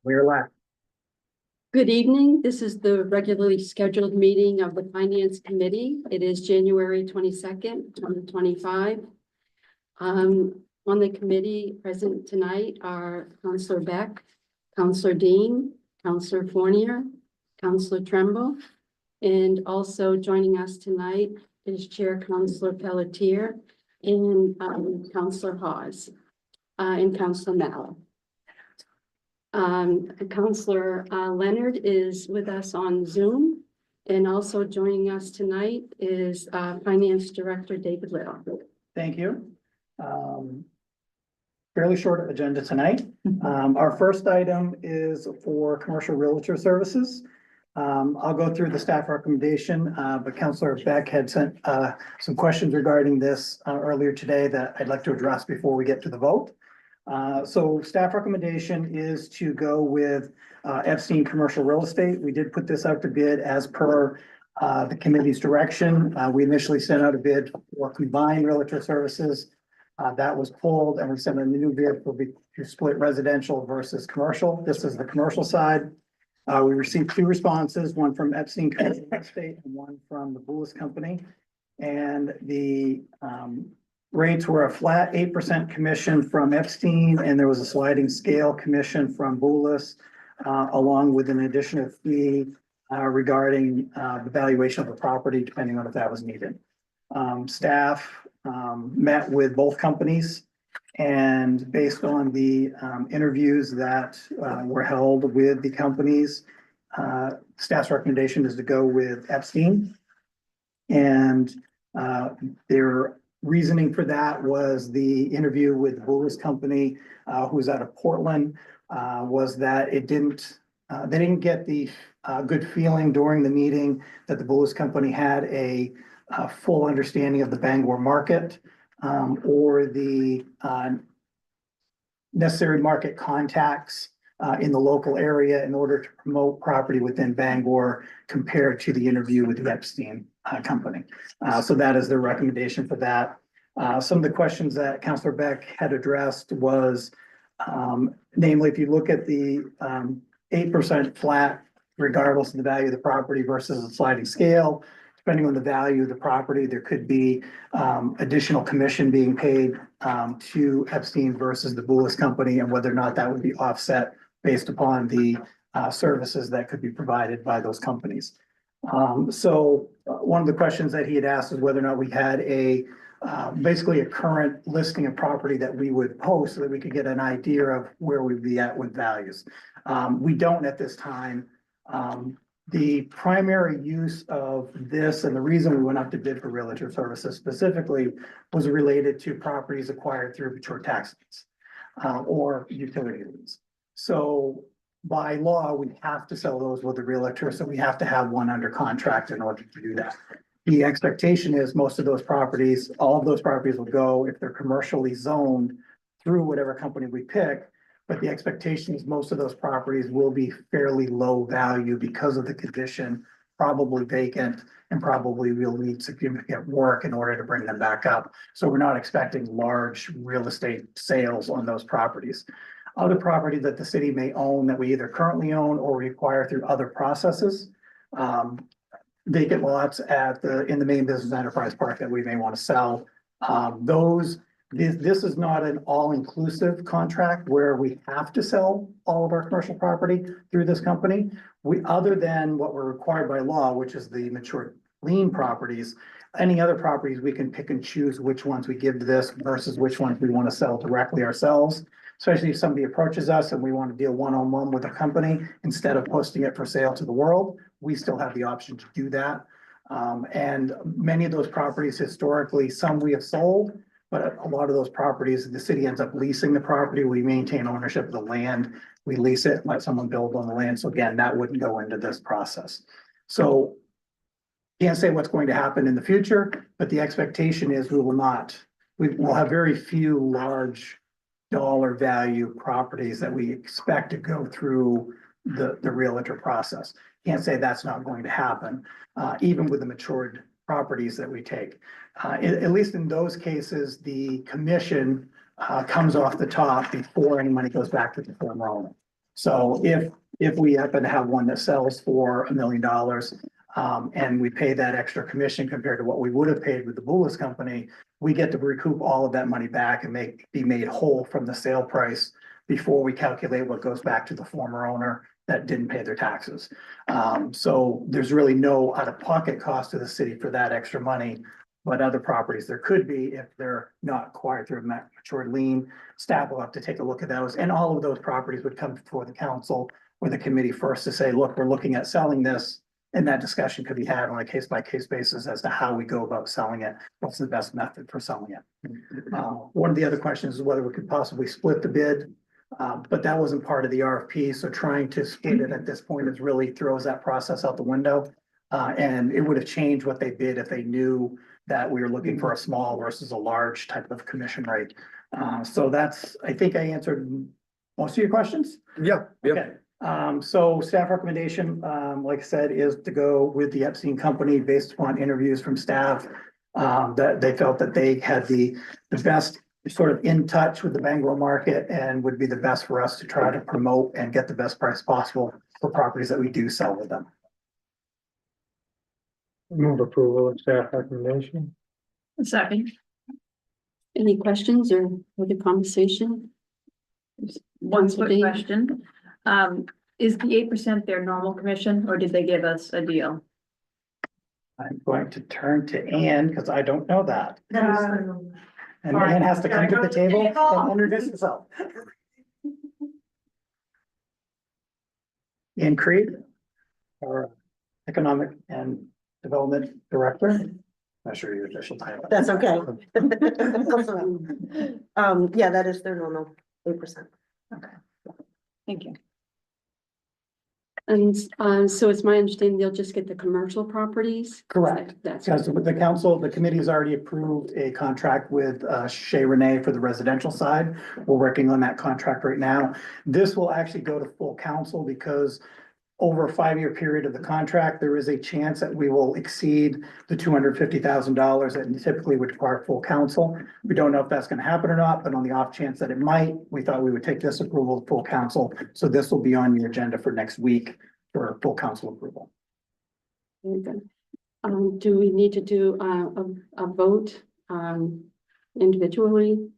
We're live. Good evening. This is the regularly scheduled meeting of the Finance Committee. It is January 22nd, 2025. On the committee present tonight are Councillor Beck, Councillor Dean, Councillor Fournier, Councillor Tremble, and also joining us tonight is Chair Councillor Pelletier and Councillor Hawes and Councillor Mallow. Councillor Leonard is with us on Zoom, and also joining us tonight is Finance Director David Little. Thank you. Fairly short agenda tonight. Our first item is for commercial realtor services. I'll go through the staff recommendation, but Councillor Beck had sent some questions regarding this earlier today that I'd like to address before we get to the vote. So staff recommendation is to go with Epstein Commercial Real Estate. We did put this out to bid as per the committee's direction. We initially sent out a bid for combined realtor services. That was pulled, and we sent a new bid for to split residential versus commercial. This is the commercial side. We received two responses, one from Epstein Commercial Real Estate and one from the Boulos Company. And the rates were a flat 8% commission from Epstein, and there was a sliding scale commission from Boulos, along with an additional fee regarding the valuation of the property, depending on if that was needed. Staff met with both companies, and based on the interviews that were held with the companies, staff's recommendation is to go with Epstein. And their reasoning for that was the interview with the Boulos Company, who's out of Portland, was that they didn't get the good feeling during the meeting that the Boulos Company had a full understanding of the Bangor market or the necessary market contacts in the local area in order to promote property within Bangor compared to the interview with the Epstein Company. So that is their recommendation for that. Some of the questions that Councillor Beck had addressed was, namely, if you look at the 8% flat, regardless of the value of the property versus a sliding scale, depending on the value of the property, there could be additional commission being paid to Epstein versus the Boulos Company, and whether or not that would be offset based upon the services that could be provided by those companies. So one of the questions that he had asked is whether or not we had basically a current listing of property that we would post so that we could get an idea of where we'd be at with values. We don't at this time. The primary use of this, and the reason we went up to bid for realtor services specifically, was related to properties acquired through mature tax deeds or utility liens. So by law, we have to sell those with a realtor, so we have to have one under contract in order to do that. The expectation is most of those properties, all of those properties will go, if they're commercially zoned, through whatever company we pick. But the expectation is most of those properties will be fairly low value because of the condition, probably vacant, and probably we'll need significant work in order to bring them back up. So we're not expecting large real estate sales on those properties. Other property that the city may own that we either currently own or require through other processes. Vacant lots in the main business enterprise park that we may want to sell. This is not an all-inclusive contract where we have to sell all of our commercial property through this company. Other than what we're required by law, which is the mature lien properties, any other properties we can pick and choose which ones we give to this versus which ones we want to sell directly ourselves. Especially if somebody approaches us and we want to deal one-on-one with a company instead of posting it for sale to the world, we still have the option to do that. And many of those properties historically, some we have sold, but a lot of those properties, the city ends up leasing the property. We maintain ownership of the land. We lease it, let someone build on the land. So again, that wouldn't go into this process. So can't say what's going to happen in the future, but the expectation is we will have very few large dollar value properties that we expect to go through the realtor process. Can't say that's not going to happen, even with the matured properties that we take. At least in those cases, the commission comes off the top before any money goes back to the former owner. So if we happen to have one that sells for $1 million, and we pay that extra commission compared to what we would have paid with the Boulos company, we get to recoup all of that money back and be made whole from the sale price before we calculate what goes back to the former owner that didn't pay their taxes. So there's really no out-of-pocket cost to the city for that extra money. But other properties, there could be if they're not acquired through a matured lien. Staff will have to take a look at those, and all of those properties would come before the council or the committee first to say, look, we're looking at selling this. And that discussion could be had on a case-by-case basis as to how we go about selling it. What's the best method for selling it? One of the other questions is whether we could possibly split the bid. But that wasn't part of the RFP, so trying to split it at this point is really throws that process out the window. And it would have changed what they bid if they knew that we were looking for a small versus a large type of commission rate. So I think I answered most of your questions. Yeah, yeah. Okay. So staff recommendation, like I said, is to go with the Epstein company based upon interviews from staff. That they felt that they had the best sort of in touch with the Bangor market and would be the best for us to try to promote and get the best price possible for properties that we do sell with them. Move approval of staff recommendation. Second. Any questions or further conversation? One Council quick Dean? question. Is the 8% their normal commission or did they give us a deal? I'm going to turn to Ann because I don't know that. And Ann has to come to the table and introduce herself. Ann Creed, our Economic and Development Director. Not sure your official title. That's okay. Yeah, that is their normal 8%. Thank you. And so it's my understanding they'll just get the commercial properties? Correct. That's Because the committee has already approved a contract with Shea Renee for the residential side. We're working on that contract right now. This will actually go to full council because over a 5-year period of the contract, there is a chance that we will exceed the $250,000 that typically would require full council. We don't know if that's going to happen or not, but on the off chance that it might, we thought we would take this approval to full council. So this will be on the agenda for next week for full council approval. very good. Do we need to do a vote individually?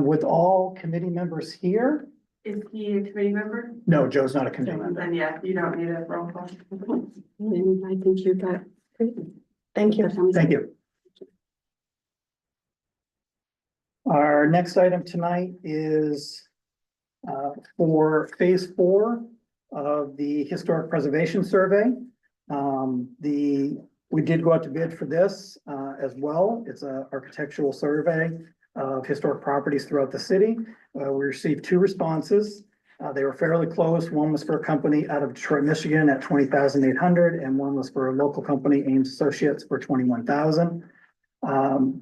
With all committee members here, Is he a committee member? no, Joe's not a committee member. Then yeah, you don't need a roll call. Okay. And I think you got. Thank you. Thank you. Our next item tonight is for phase 4 of the Historic Preservation Survey. We did go out to bid for this as well. It's an architectural survey of historic properties throughout the city. We received 2 responses. They were fairly close. One was for a company out of Detroit, Michigan at $20,800, and one was for a local company, Ames Associates, for $21,000.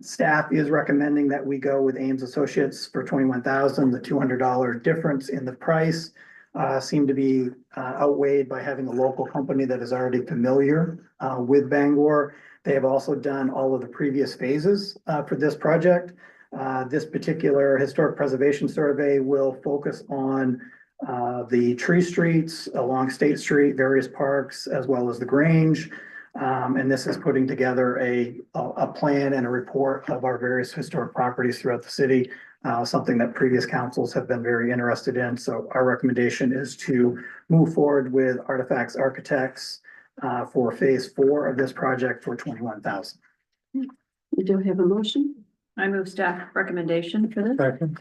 Staff is recommending that we go with Ames Associates for $21,000. The $200 difference in the price seemed to be outweighed by having a local company that is already familiar with Bangor. They have also done all of the previous phases for this project. This particular historic preservation survey will focus on the tree streets along State Street, various parks, as well as the Grange. And this is putting together a plan and a report of our various historic properties throughout the city, something that previous councils have been very interested in. So our recommendation is to move forward with Artifacts Architects for phase 4 of this project for $21,000. We do have a motion. I move staff recommendation for this. Second.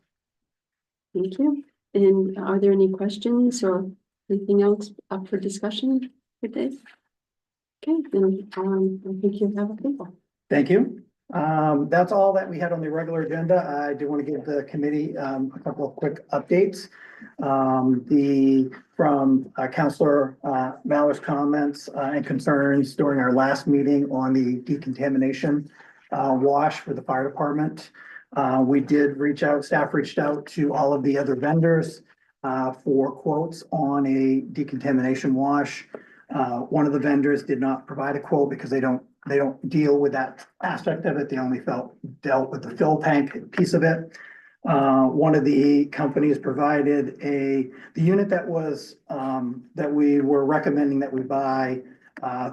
Thank you. And are there any questions or anything else up for discussion for this? Okay, then I think you have approval. Thank you. That's all that we had on the regular agenda. I do want to give the committee a couple of quick updates. From Councilor Maller's comments and concerns during our last meeting on the decontamination wash for the fire department. We did staff reached out to all of the other vendors for quotes on a decontamination wash. One of the vendors did not provide a quote because they don't deal with that aspect of it. They only dealt with the fill tank piece of it. One of the companies provided the unit that was, that we were recommending that we buy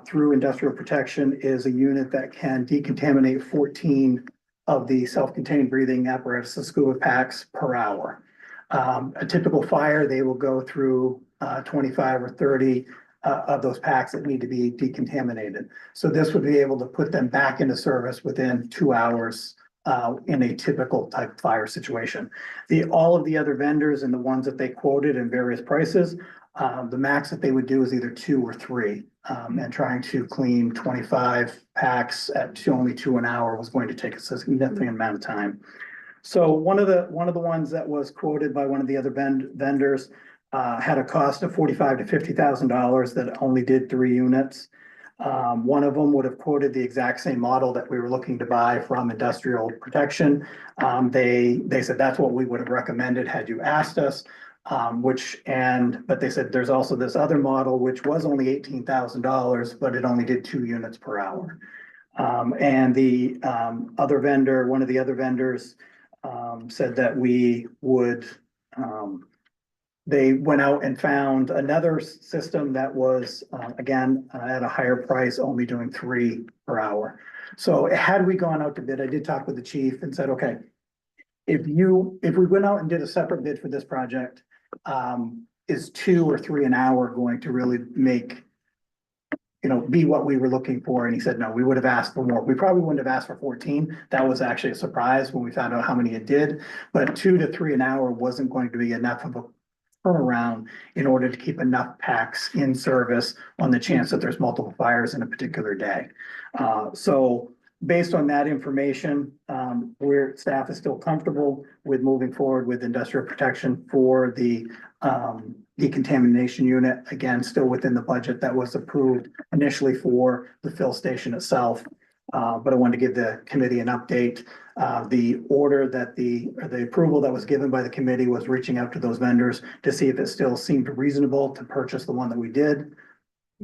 through industrial protection is a unit that can decontaminate 14 of the self-contained breathing apparatus, the scuba packs per hour. A typical fire, they will go through 25 or 30 of those packs that need to be decontaminated. So this would be able to put them back into service within 2 hours in a typical type fire situation. All of the other vendors and the ones that they quoted in various prices, the max that they would do is either 2 or 3. And trying to clean 25 packs at only 2 an hour was going to take a significant amount of time. So one of the ones that was quoted by one of the other vendors had a cost of $45,000 to $50,000 that only did 3 units. One of them would have quoted the exact same model that we were looking to buy from Industrial Protection. They said that's what we would have recommended had you asked us. But they said there's also this other model, which was only $18,000, but it only did 2 units per hour. And the other vendor, one of the other vendors, said that we would, they went out and found another system that was, again, at a higher price, only doing 3 per hour. So had we gone out to bid, I did talk with the chief and said, okay, if we went out and did a separate bid for this project, is 2 or 3 an hour going to really make, be what we were looking for? And he said, no, we would have asked for more. We probably wouldn't have asked for 14. That was actually a surprise when we found out how many it did, but 2 to 3 an hour wasn't going to be enough of a turnaround in order to keep enough packs in service on the chance that there's multiple fires in a particular day. So based on that information, staff is still comfortable with moving forward with industrial protection for the decontamination unit. Again, still within the budget that was approved initially for the fill station itself. But I wanted to give the committee an update. The order that the approval that was given by the committee was reaching out to those vendors to see if it still seemed reasonable to purchase the one that we did.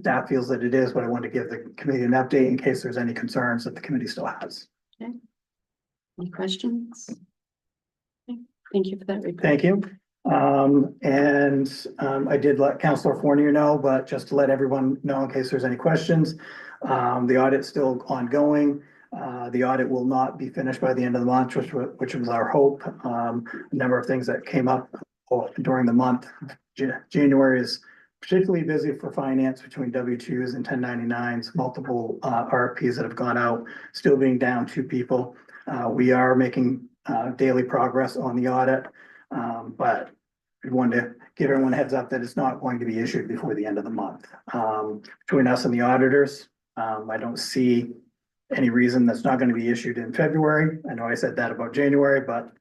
Staff feels that it is, but I wanted to give the committee an update in case there's any concerns that the committee still has. Okay. Any questions? Okay. Thank you for that report. Thank you. I did let Councilor Fournier know, but just to let everyone know in case there's any questions, the audit's still ongoing. The audit will not be finished by the end of the month, which was our hope. A number of things that came up during the month. January is particularly busy for finance between W-2s and 1099s, multiple RFPs that have gone out, still being down 2 people. We are making daily progress on the audit, but we wanted to give everyone a heads up that it's not going to be issued before the end of the month. Between us and the auditors, I don't see any reason that's not going to be issued in February. I know I said that about January, but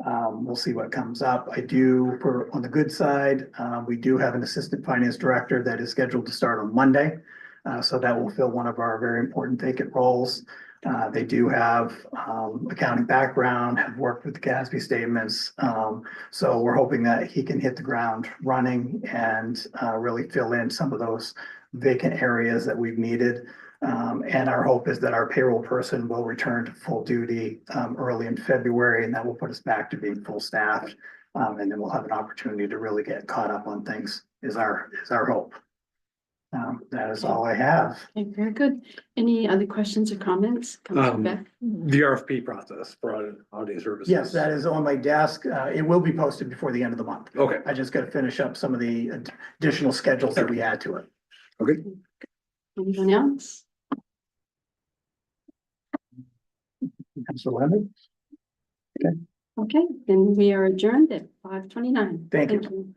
we'll see what comes up. On the good side, we do have an assistant finance director that is scheduled to start on Monday. So that will fill one of our very important vacant roles. They do have accounting background, have worked with the GASB statements. So we're hoping that he can hit the ground running and really fill in some of those vacant areas that we've needed. And our hope is that our payroll person will return to full duty early in February, and that will put us back to being full staffed. And then we'll have an opportunity to really get caught up on things is our hope. That is all I have. Okay, very good. Any other questions or comments? Councilor Beck? The RFP process for audio services. Yes, that is on my desk. It will be posted before the end of the month. Okay. I just got to finish up some of the additional schedules that we add to it. Okay. Anyone else? Councilor Leonard? Okay, then we are adjourned at 5:29. Thank you. you.